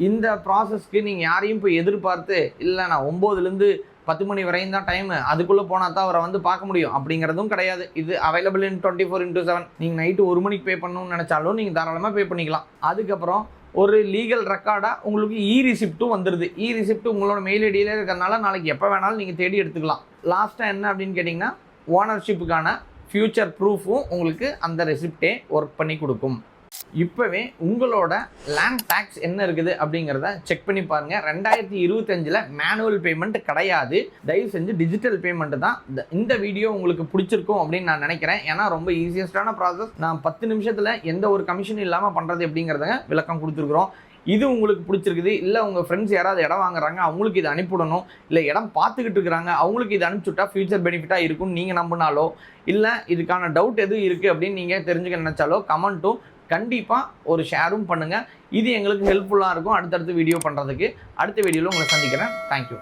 இந்த ப்ராசஸ்க்கு நீங்கள் யாரையும் போய் எதிர்பார்த்து இல்லை நான் 9லேருந்து 10 மணி வரையும் தான் டைமு, அதுக்குள்ளே போனால் தான் அவரை வந்து பார்க்க முடியும் அப்படிங்கிறதும் கிடையாது. இது அவைலபிள் இன் 24x7. நீங்கள் நைட்டு 1 மணிக்கு பே பண்ணணும்னு நினச்சாலும் நீங்கள் தாராளமாக பே பண்ணிக்கலாம். அதுக்கப்புறம் ஒரு லீகல் ரெக்கார்டாக உங்களுக்கு ரிசிப்ட்டும் வந்துடுது. ரிசிப்ட் உங்களோட மெயில் ஐடியிலே இருக்கிறதுனால நாளைக்கு எப்போ வேணாலும் நீங்கள் தேடி எடுத்துக்கலாம். லாஸ்ட்டாக என்ன அப்படின்னு கேட்டிங்கன்னா, ஓனர்ஷிப்புக்கான ஃபியூச்சர் ப்ரூஃபும் உங்களுக்கு அந்த ரெசிப்டே ஒர்க் பண்ணி கொடுக்கும். இப்போவே உங்களோட லேண்ட் டேக்ஸ் என்ன இருக்குது அப்படிங்கிறத செக் பண்ணி பாருங்கள். 2025 மேனுவல் பேமெண்ட் கிடையாது, தயவு செஞ்சு டிஜிட்டல் பேமெண்ட் தான். இந்த வீடியோ உங்களுக்கு பிடிச்சிருக்கும் அப்படின்னு நான் நினைக்கிறேன். ஏன்னா ரொம்ப ஈஸியஸ்டான ப்ராசஸ். நான் 10 நிமிஷத்தில் எந்த ஒரு கமிஷனும் இல்லாமல் பண்ணுறது எப்படிங்கிறத விளக்கம் கொடுத்துருக்குறோம். இது உங்களுக்கு பிடிச்சிருக்குது, இல்லை உங்கள் ஃப்ரெண்ட்ஸ் யாராவது இடம் வாங்குறாங்க அவங்களுக்கு இது அனுப்பிவிடணும், இல்லை இடம் பார்த்துக்கிட்டு இருக்கிறாங்க அவங்களுக்கு இது அனுப்பிச்சுட்டா ஃபியூச்சர் பெனிஃபிட்டாக இருக்கும்னு நீங்கள் நம்பினாலோ, இல்லை இதுக்கான டவுட் எதுவும் இருக்குது அப்படின்னு நீங்கள் தெரிஞ்சுக்க நினச்சாலோ கமெண்ட்டும் கண்டிப்பாக ஒரு ஷேரும் பண்ணுங்கள். இது எங்களுக்கு ஹெல்ப்ஃபுல்லாக இருக்கும் அடுத்தடுத்து வீடியோ பண்ணுறதுக்கு. அடுத்த வீடியோவில் உங்களை சந்திக்கிறேன். தேங்க்யூ.